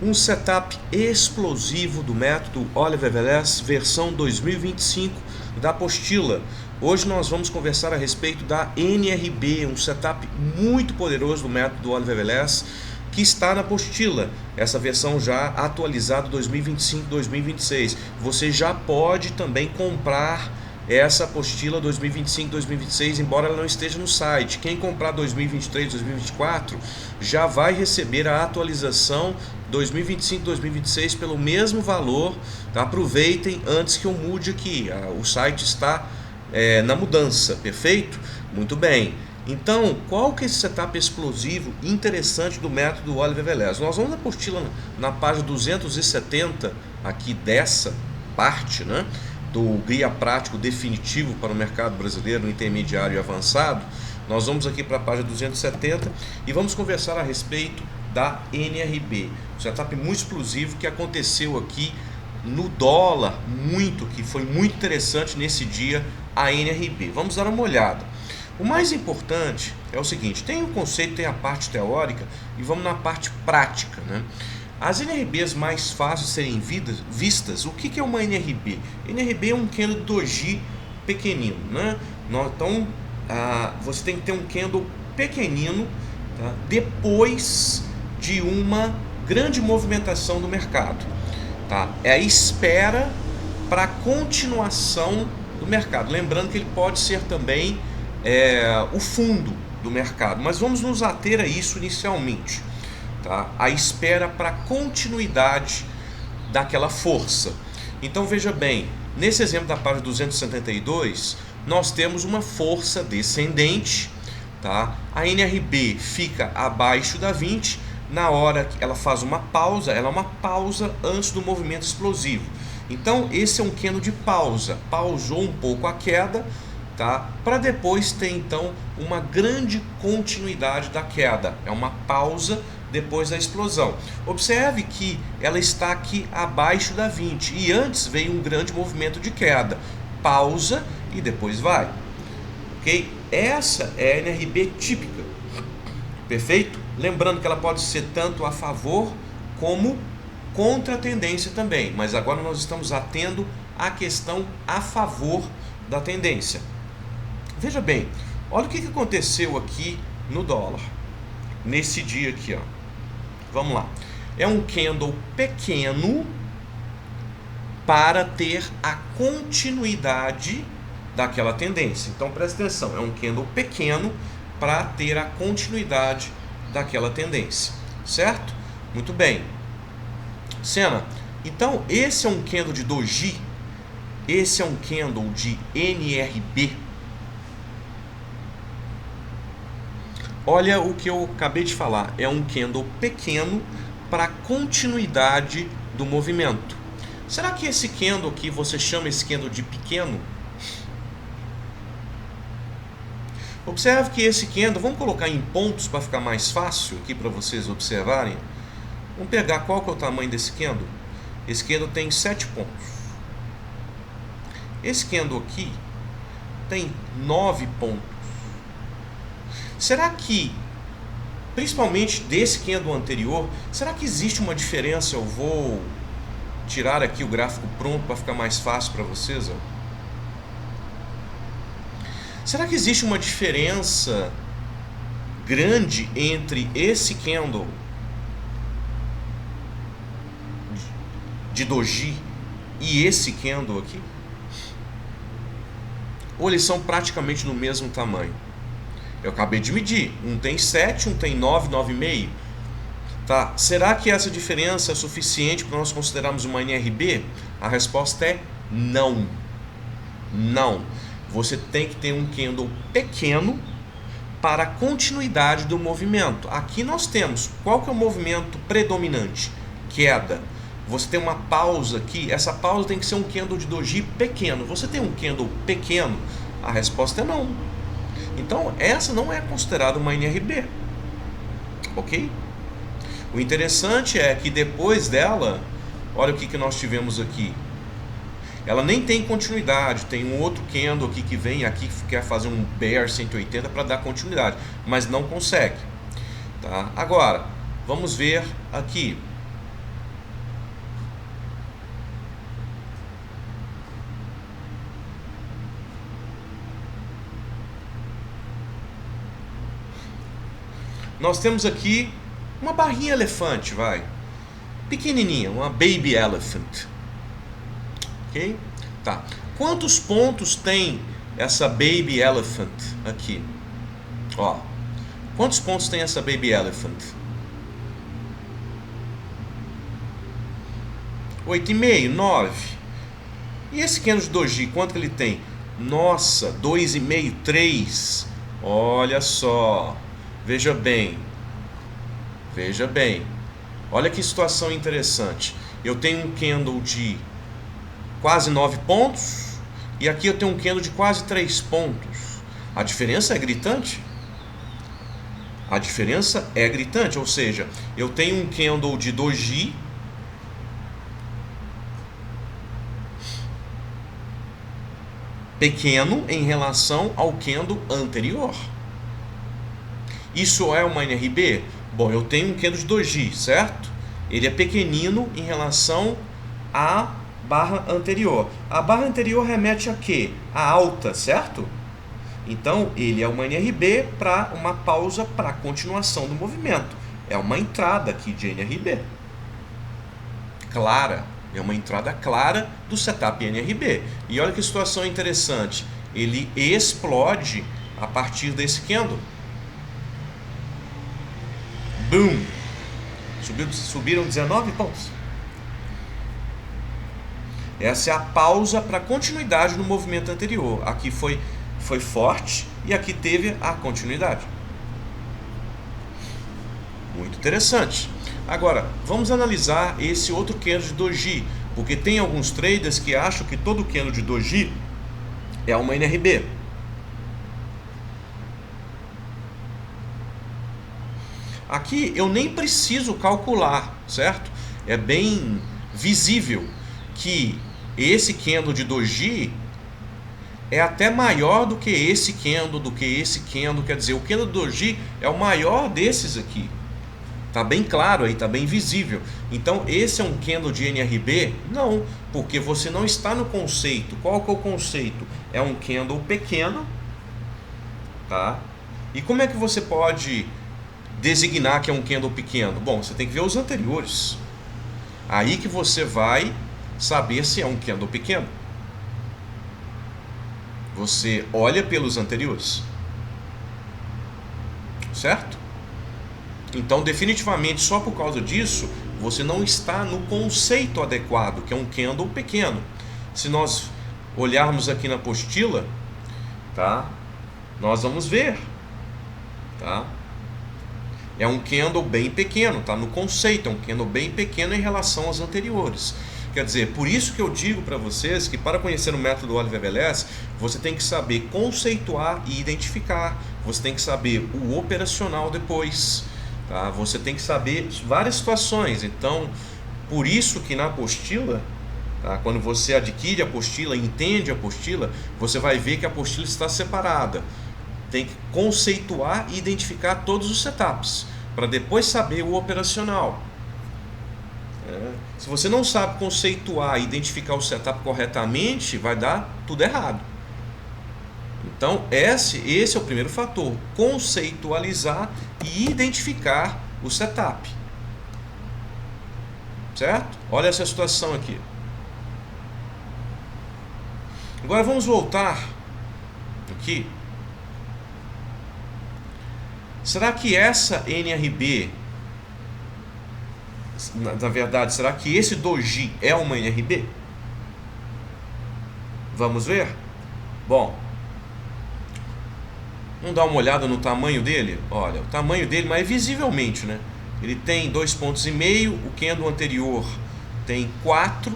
Um setup explosivo do método Oliver Velez, versão 2025 da apostila. Hoje nós vamos conversar a respeito da NRB, um setup muito poderoso do método Oliver Velez, que está na apostila, essa versão já atualizada 2025-2026. Você já pode também comprar essa apostila 2025-2026, embora ela não esteja no site. Quem comprar 2023-2024 já vai receber a atualização 2025-2026 pelo mesmo valor. Tá? Aproveitem antes que eu mude aqui, o site está na mudança, perfeito? Muito bem. Então, qual que é esse setup explosivo interessante do método Oliver Velez? Nós vamos na apostila na página 270 aqui dessa parte, né? Do Guia Prático Definitivo para o Mercado Brasileiro Intermediário e Avançado. Nós vamos aqui para a página 270 e vamos conversar a respeito da NRB, um setup muito explosivo que aconteceu aqui no dólar, que foi muito interessante nesse dia, a NRB. Vamos dar uma olhada. O mais importante é o seguinte, tem o conceito, tem a parte teórica e vamos na parte prática, né? As NRBs mais fáceis de serem vistas, o que é uma NRB? NRB é um candle doji pequenino, né? Então, você tem que ter um candle pequenino, tá? Depois de uma grande movimentação do mercado. Tá? É a espera para a continuação do mercado. Lembrando que ele pode ser também o fundo do mercado, mas vamos nos ater a isso inicialmente. Tá? A espera para a continuidade daquela força. Então veja bem, nesse exemplo da página 272, nós temos uma força descendente. Tá? A NRB fica abaixo da 20, na hora que ela faz uma pausa, ela é uma pausa antes do movimento explosivo. Então esse é um candle de pausa, pausou um pouco a queda, tá? Para depois ter então uma grande continuidade da queda, é uma pausa depois da explosão. Observe que ela está aqui abaixo da 20 e antes veio um grande movimento de queda, pausa e depois vai. Ok? Essa é a NRB típica, perfeito? Lembrando que ela pode ser tanto a favor como contra a tendência também, mas agora nós estamos atendo à questão a favor da tendência. Veja bem, olha o que aconteceu aqui no dólar, nesse dia aqui, ó. Vamos lá, é um candle pequeno para ter a continuidade daquela tendência. Então presta atenção, é um candle pequeno para ter a continuidade daquela tendência, certo? Muito bem. Cena, então esse é um candle de doji, esse é um candle de NRB. Olha o que eu acabei de falar, é um candle pequeno para continuidade do movimento. Será que esse candle aqui, você chama esse candle de pequeno? Observe que esse candle, vamos colocar em pontos para ficar mais fácil aqui para vocês observarem. Vamos pegar qual que é o tamanho desse candle. Esse candle tem 7 pontos. Esse candle aqui tem 9 pontos. Será que, principalmente desse candle anterior, será que existe uma diferença? Eu vou tirar aqui o gráfico pronto para ficar mais fácil para vocês. Ó. Será que existe uma diferença grande entre esse candle de doji e esse candle aqui? Ou eles são praticamente no mesmo tamanho? Eu acabei de medir, um tem 7, um tem 9, 9,5. Tá? Será que essa diferença é suficiente para nós considerarmos uma NRB? A resposta é não. Não. Você tem que ter um candle pequeno para a continuidade do movimento. Aqui nós temos, qual que é o movimento predominante? Queda. Você tem uma pausa aqui, essa pausa tem que ser um candle de doji pequeno. Você tem um candle pequeno? A resposta é não. Então essa não é considerada uma NRB. Ok? O interessante é que depois dela, olha o que nós tivemos aqui. Ela nem tem continuidade, tem um outro candle aqui que vem aqui que quer fazer um bear 180 para dar continuidade, mas não consegue. Tá? Agora, vamos ver aqui. nós temos aqui uma barrinha elefante, vai, pequenininha, uma baby elephant, ok? Tá. Quantos pontos tem essa baby elephant aqui? Ó, quantos pontos tem essa baby elephant? 8,5, 9. E esse Kendo de Doji, quanto que ele tem? Nossa, 2,5, 3. Olha só, veja bem, veja bem. Olha que situação interessante. Eu tenho um Kendo de quase 9 pontos e aqui eu tenho um Kendo de quase 3 pontos. A diferença é gritante. A diferença é gritante, ou seja, eu tenho um Kendo de Doji pequeno em relação ao Kendo anterior. Isso é uma NRB? Bom, eu tenho um Kendo de Doji, certo? Ele é pequenino em relação à barra anterior. A barra anterior remete a quê? A alta, certo? Então, ele é uma NRB para uma pausa para a continuação do movimento. É uma entrada aqui de NRB. Clara. É uma entrada clara do setup NRB. E olha que situação interessante. Ele explode a partir desse Kendo. Boom! Subiram 19 pontos. Essa é a pausa para a continuidade do movimento anterior. Aqui foi forte e aqui teve a continuidade. Muito interessante. Agora, vamos analisar esse outro Kendo de Doji, porque tem alguns traders que acham que todo Kendo de Doji é uma NRB. Aqui eu nem preciso calcular, certo? É bem visível que esse Kendo de Doji é até maior do que esse Kendo, quer dizer, o Kendo de Doji é o maior desses aqui. Tá bem claro aí, tá bem visível. Então esse é um Kendo de NRB? Não, porque você não está no conceito. Qual que é o conceito? É um Kendo pequeno, tá? E como é que você pode designar que é um Kendo pequeno? Bom, você tem que ver os anteriores. Aí que você vai saber se é um Kendo pequeno. Você olha pelos anteriores, certo? Então, definitivamente, só por causa disso, você não está no conceito adequado, que é um Kendo pequeno. Se nós olharmos aqui na apostila, tá? Nós vamos ver, tá? É um Kendo bem pequeno, tá? No conceito, é um Kendo bem pequeno em relação aos anteriores. Quer dizer, por isso que eu digo para vocês que para conhecer o método Oliver Velez, você tem que saber conceituar e identificar. Você tem que saber o operacional depois. Tá? Você tem que saber várias situações. Então, por isso que na apostila, tá? Quando você adquire a apostila, entende a apostila, você vai ver que a apostila está separada. Tem que conceituar e identificar todos os setups, para depois saber o operacional. Se você não sabe conceituar e identificar o setup corretamente, vai dar tudo errado. Então esse é o primeiro fator, conceitualizar e identificar o setup, certo? Olha essa situação aqui. Agora vamos voltar aqui. Será que essa NRB, na verdade, será que esse Doji é uma NRB? Vamos ver? Bom, vamos dar uma olhada no tamanho dele. Olha, o tamanho dele, mas visivelmente, né? Ele tem 2,5 pontos, o Kendo anterior tem 4.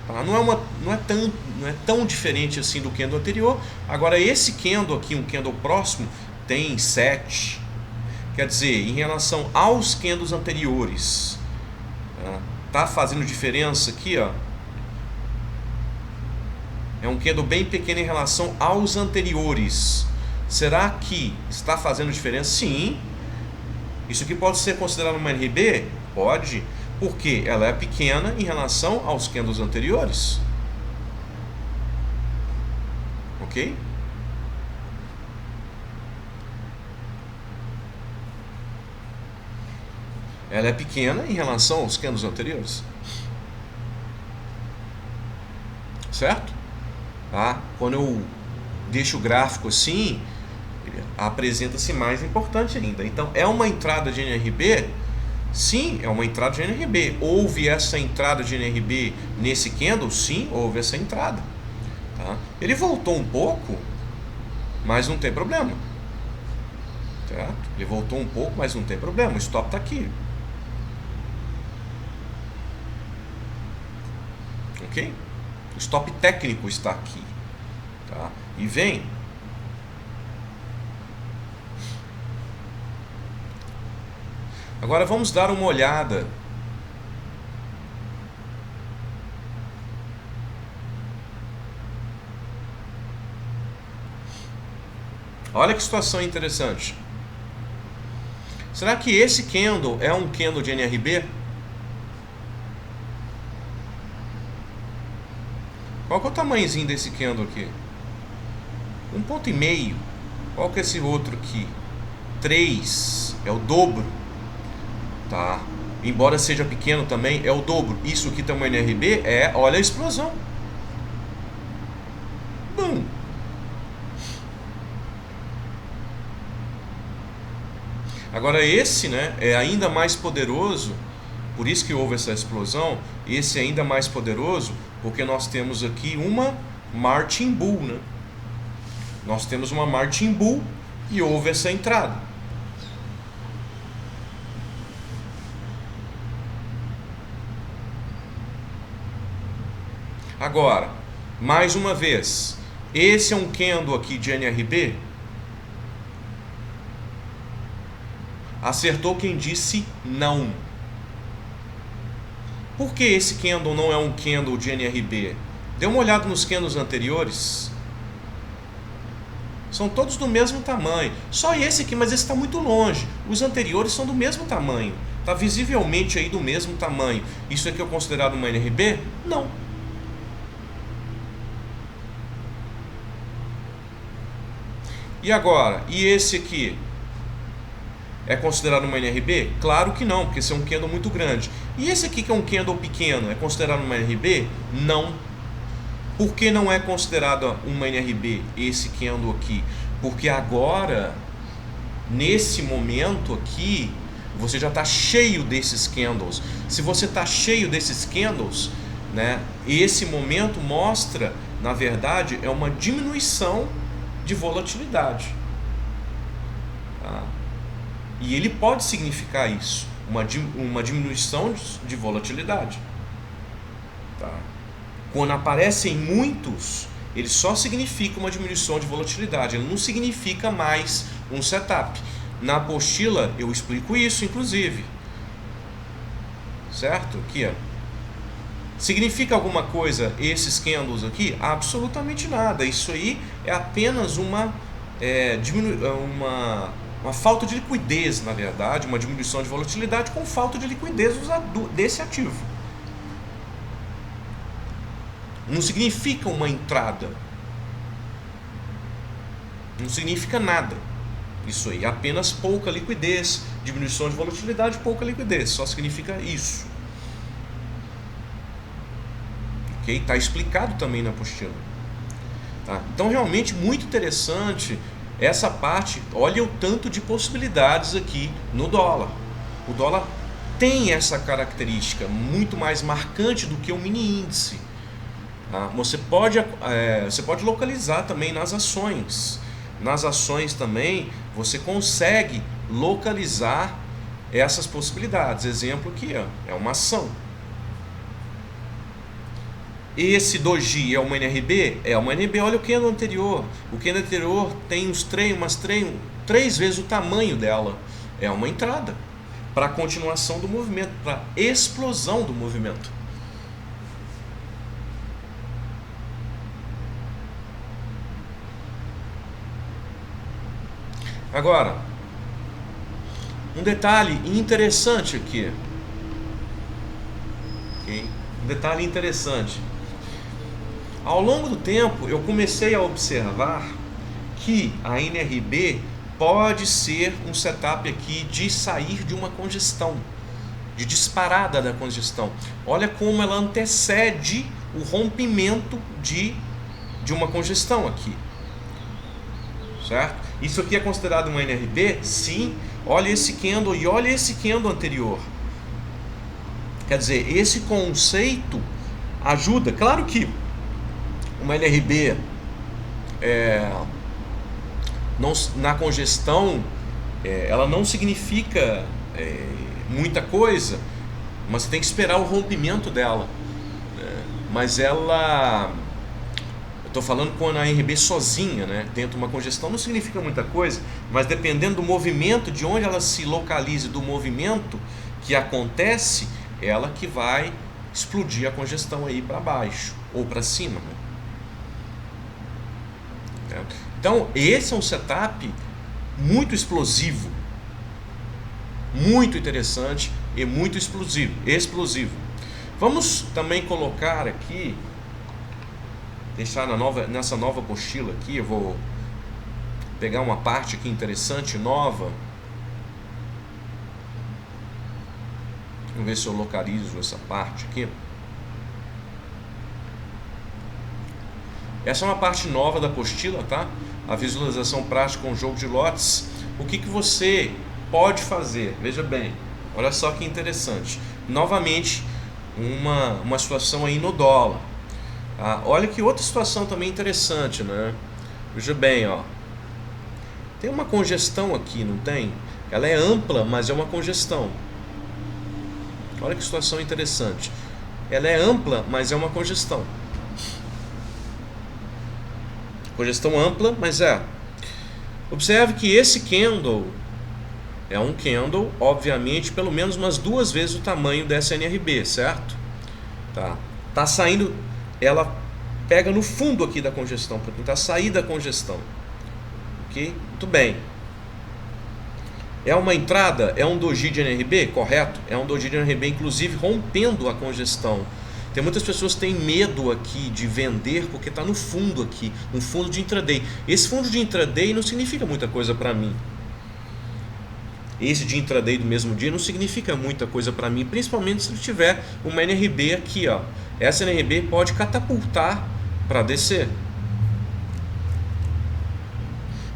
Tá? Não é tão diferente assim do Kendo anterior. Agora esse Kendo aqui, um Kendo próximo, tem 7. Quer dizer, em relação aos Kendos anteriores, tá fazendo diferença aqui, ó. É um Kendo bem pequeno em relação aos anteriores. Será que está fazendo diferença? Sim. Isso aqui pode ser considerado uma NRB? Pode, porque ela é pequena em relação aos Kendos anteriores. Ok? Ela é pequena em relação aos candles anteriores. Certo? Tá? Quando eu deixo o gráfico assim, apresenta-se mais importante ainda. Então, é uma entrada de NRB? Sim, é uma entrada de NRB. Houve essa entrada de NRB nesse candle? Sim, houve essa entrada. Tá? Ele voltou um pouco, mas não tem problema. Certo? Ele voltou um pouco, mas não tem problema. O stop está aqui. Ok? O stop técnico está aqui. Tá? E vem. Agora vamos dar uma olhada. Olha que situação interessante. Será que esse candle é um candle de NRB? Qual que é o tamanhozinho desse candle aqui? 1,5. Qual que é esse outro aqui? 3. É o dobro. Tá? Embora seja pequeno também, é o dobro. Isso aqui também no NRB é, olha a explosão. Bum. Agora esse, né, é ainda mais poderoso. Por isso que houve essa explosão. Esse é ainda mais poderoso porque nós temos aqui uma Marching Bull, né? Nós temos uma Marching Bull e houve essa entrada. Agora, mais uma vez, esse é um candle aqui de NRB? Acertou quem disse não. Por que esse candle não é um candle de NRB? Dê uma olhada nos candles anteriores. São todos do mesmo tamanho. Só esse aqui, mas esse está muito longe. Os anteriores são do mesmo tamanho. Está visivelmente aí do mesmo tamanho. Isso aqui é considerado uma NRB? Não. E agora? E esse aqui? É considerado uma NRB? Claro que não, porque esse é um candle muito grande. E esse aqui que é um candle pequeno, é considerado uma NRB? Não. Por que não é considerado uma NRB esse candle aqui? Porque agora, nesse momento aqui, você já está cheio desses candles. Se você está cheio desses candles, né, esse momento mostra, na verdade, é uma diminuição de volatilidade. Tá? E ele pode significar isso, uma diminuição de volatilidade. Tá? Quando aparecem muitos, ele só significa uma diminuição de volatilidade, ele não significa mais um setup. Na apostila eu explico isso, inclusive. Certo? Aqui, ó. Significa alguma coisa esses candles aqui? Absolutamente nada. Isso aí é apenas uma falta de liquidez, na verdade, uma diminuição de volatilidade com falta de liquidez desse ativo. Não significa uma entrada. Não significa nada. Isso aí, apenas pouca liquidez, diminuição de volatilidade, pouca liquidez, só significa isso. Ok? Está explicado também na apostila. Tá? Então, realmente, muito interessante essa parte. Olha o tanto de possibilidades aqui no dólar. O dólar tem essa característica muito mais marcante do que o mini índice. Tá? Você pode localizar também nas ações. Nas ações também você consegue localizar essas possibilidades. Exemplo aqui, ó, é uma ação. Esse doji é uma NRB? É uma NRB. Olha o candle anterior. O candle anterior tem três vezes o tamanho dela. É uma entrada para a continuação do movimento, para a explosão do movimento. Agora, um detalhe interessante aqui. Okay? Um detalhe interessante. Ao longo do tempo, eu comecei a observar que a NRB pode ser um setup aqui de sair de uma congestão. de disparada da congestão. Olha como ela antecede o rompimento de uma congestão aqui. Certo? Isso aqui é considerado uma NRB? Sim. Olha esse candle e olha esse candle anterior. Quer dizer, esse conceito ajuda. Claro que uma NRB na congestão ela não significa muita coisa, mas você tem que esperar o rompimento dela. Mas ela... Eu estou falando quando a NRB sozinha, né, dentro de uma congestão, não significa muita coisa, mas dependendo do movimento, de onde ela se localize, do movimento que acontece, ela que vai explodir a congestão aí para baixo ou para cima, né? Então esse é um setup muito explosivo, muito interessante e muito explosivo. Vamos também colocar aqui, deixar nessa nova apostila aqui, eu vou pegar uma parte aqui interessante, nova. Vamos ver se eu localizo essa parte aqui. Essa é uma parte nova da apostila, tá? A visualização prática com jogo de lotes. O que você pode fazer? Veja bem, olha só que interessante. Novamente, uma situação aí no dólar. Olha que outra situação também interessante, né? Veja bem, ó. Tem uma congestão aqui, não tem? Ela é ampla, mas é uma congestão. Olha que situação interessante. Ela é ampla, mas é uma congestão. Congestão ampla, mas é. Observe que esse candle é um candle, obviamente, pelo menos umas 2 vezes o tamanho dessa NRB, certo? Tá saindo... Ela pega no fundo aqui da congestão, para tentar sair da congestão. Ok? Muito bem. É uma entrada? É um doji de NRB? Correto. É um doji de NRB, inclusive rompendo a congestão. Tem muitas pessoas que têm medo aqui de vender porque está no fundo aqui, um fundo de intraday. Esse fundo de intraday não significa muita coisa para mim. Esse de intraday do mesmo dia não significa muita coisa para mim, principalmente se ele tiver uma NRB aqui, ó. Essa NRB pode catapultar para descer.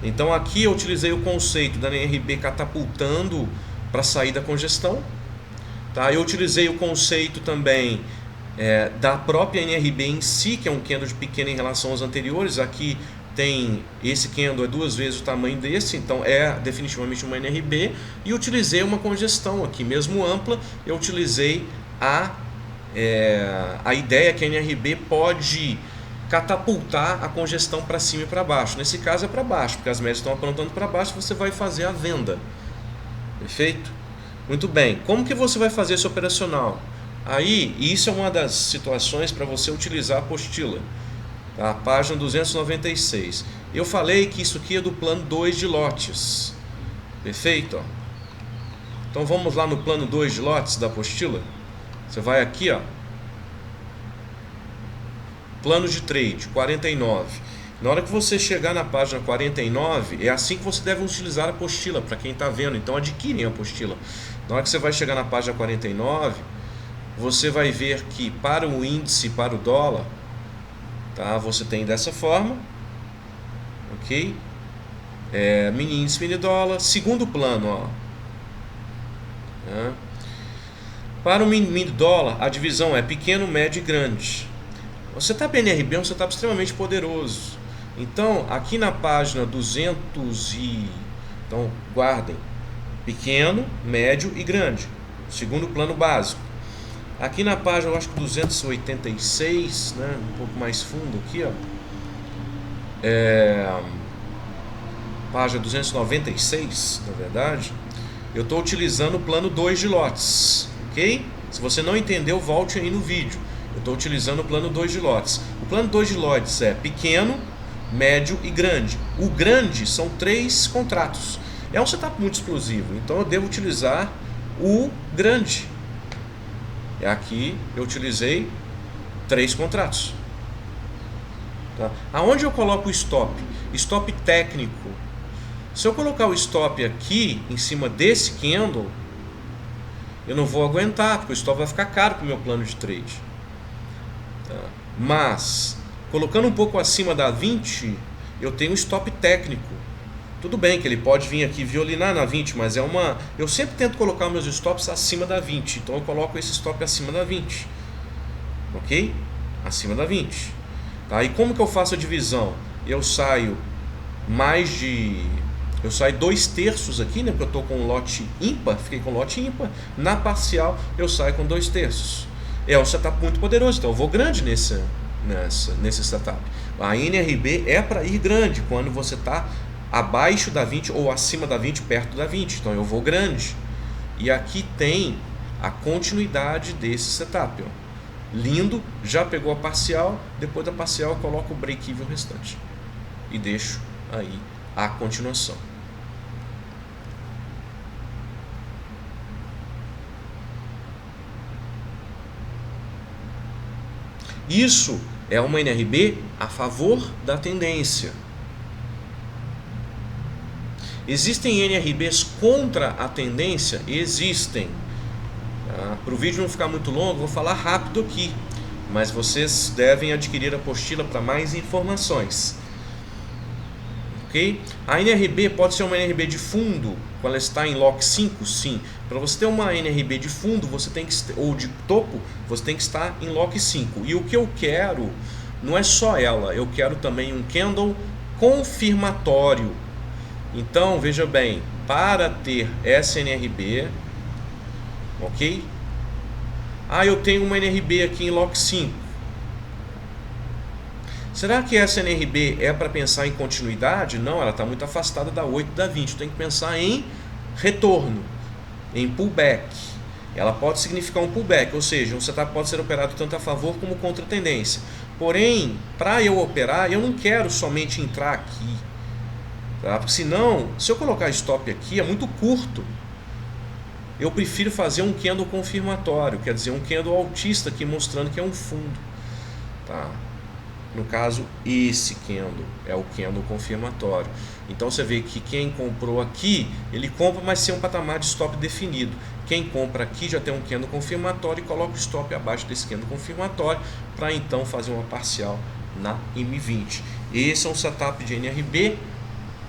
Então aqui eu utilizei o conceito da NRB catapultando para sair da congestão, tá? Eu utilizei o conceito também da própria NRB em si, que é um candle de pequeno em relação aos anteriores. Aqui tem esse candle, é 2 vezes o tamanho desse, então é definitivamente uma NRB. E utilizei uma congestão aqui, mesmo ampla, eu utilizei a ideia que a NRB pode catapultar a congestão para cima e para baixo. Nesse caso é para baixo, porque as médias estão apontando para baixo, você vai fazer a venda. Perfeito? Muito bem. Como que você vai fazer esse operacional? Aí, isso é uma das situações para você utilizar a apostila, tá? Página 296. Eu falei que isso aqui é do plano 2 de lotes. Perfeito? Ó. Então vamos lá no plano 2 de lotes da apostila. Você vai aqui, ó. Plano de trade, 49. Na hora que você chegar na página 49, é assim que você deve utilizar a apostila, para quem está vendo. Então adquirem a apostila. Na hora que você vai chegar na página 49, você vai ver que para o índice, para o dólar, tá, você tem dessa forma, ok? Mini índice, mini dólar. Segundo plano, ó. Para o mini dólar, a divisão é pequeno, médio e grande. O setup NRB é um setup extremamente poderoso. Então, aqui na página 200 e... Então, guardem. Pequeno, médio e grande. Segundo plano básico. Aqui na página, eu acho que 286, né? Um pouco mais fundo aqui, ó. Página 296, na verdade. Eu estou utilizando o plano 2 de lotes. Ok? Se você não entendeu, volte aí no vídeo. Eu estou utilizando o plano 2 de lotes. O plano 2 de lotes é pequeno, médio e grande. O grande são 3 contratos. É um setup muito explosivo, então eu devo utilizar o grande. Aqui eu utilizei 3 contratos. Tá? Aonde eu coloco o stop? Stop técnico. Se eu colocar o stop aqui em cima desse candle, eu não vou aguentar, porque o stop vai ficar caro para o meu plano de trade. Tá? Mas, colocando um pouco acima da 20, eu tenho um stop técnico. Tudo bem que ele pode vir aqui violinar na 20, mas eu sempre tento colocar meus stops acima da 20, então eu coloco esse stop acima da 20, ok? Acima da 20. Tá? E como que eu faço a divisão? Eu saio 2/3 aqui, né? Porque eu estou com lote ímpar, fiquei com lote ímpar. Na parcial eu saio com 2/3. É um setup muito poderoso, então eu vou grande nesse setup. A NRB é para ir grande quando você está abaixo da 20 ou acima da 20, perto da 20. Então eu vou grande. E aqui tem a continuidade desse setup. Ó. Lindo, já pegou a parcial. Depois da parcial eu coloco o break-even restante. E deixo aí a continuação. Isso é uma NRB a favor da tendência. Existem NRBs contra a tendência? Existem. Para o vídeo não ficar muito longo, vou falar rápido aqui, mas vocês devem adquirir a apostila para mais informações. Ok? A NRB pode ser uma NRB de fundo, quando ela está em lock 5? Sim. Para você ter uma NRB de fundo, você tem que, ou de topo, você tem que estar em lock 5. E o que eu quero não é só ela, eu quero também um candle confirmatório. Então, veja bem, para ter essa NRB, ok? Eu tenho uma NRB aqui em lock 5. Será que essa NRB é para pensar em continuidade? Não, ela está muito afastada da 8 da 20. Tem que pensar em retorno, em pullback. Ela pode significar um pullback, ou seja, um setup pode ser operado tanto a favor como contra a tendência. Porém, para eu operar, eu não quero somente entrar aqui. Tá? Porque senão, se eu colocar stop aqui, é muito curto. Eu prefiro fazer um candle confirmatório, quer dizer, um candle altista aqui mostrando que é um fundo. Tá? No caso, esse candle é o candle confirmatório. Então você vê que quem comprou aqui, ele compra, mas sem um patamar de stop definido. Quem compra aqui já tem um candle confirmatório e coloca o stop abaixo desse candle confirmatório para então fazer uma parcial na M20. Esse é um setup de NRB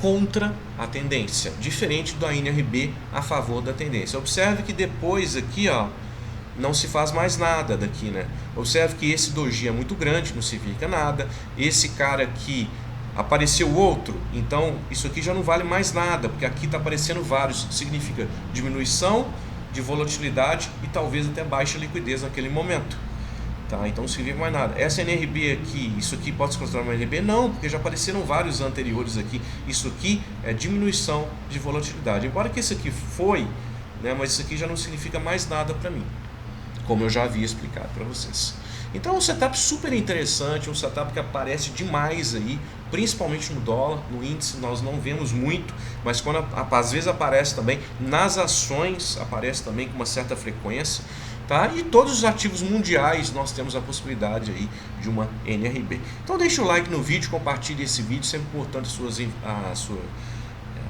contra a tendência, diferente da NRB a favor da tendência. Observe que depois aqui, ó, não se faz mais nada daqui, né? Observe que esse doji é muito grande, não significa nada. Esse cara aqui, apareceu outro, então isso aqui já não vale mais nada, porque aqui está aparecendo vários, significa diminuição de volatilidade e talvez até baixa liquidez naquele momento. Tá? Então não significa mais nada. Essa NRB aqui, isso aqui pode se considerar uma NRB? Não, porque já apareceram vários anteriores aqui. Isso aqui é diminuição de volatilidade. Embora que esse aqui foi, né, mas isso aqui já não significa mais nada para mim, como eu já havia explicado para vocês. Então é um setup super interessante, um setup que aparece demais aí, principalmente no dólar. No índice nós não vemos muito, mas quando às vezes aparece também, nas ações aparece também com uma certa frequência. Tá? E todos os ativos mundiais nós temos a possibilidade aí de uma NRB. Então deixa o like no vídeo, compartilhe esse vídeo, sempre importante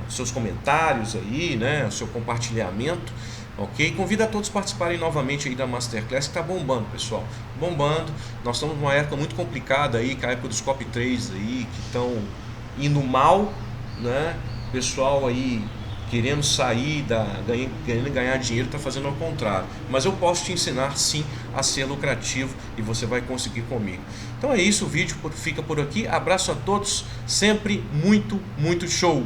seus comentários aí, né? O seu compartilhamento, ok? Convido a todos a participarem novamente aí da Masterclass, que está bombando, pessoal, bombando. Nós estamos numa época muito complicada aí, que é a época dos copy trades aí, que estão indo mal, né? Pessoal aí querendo sair, querendo ganhar dinheiro, está fazendo ao contrário. Mas eu posso te ensinar sim a ser lucrativo e você vai conseguir comigo. Então é isso, o vídeo fica por aqui. Abraço a todos, sempre muito show!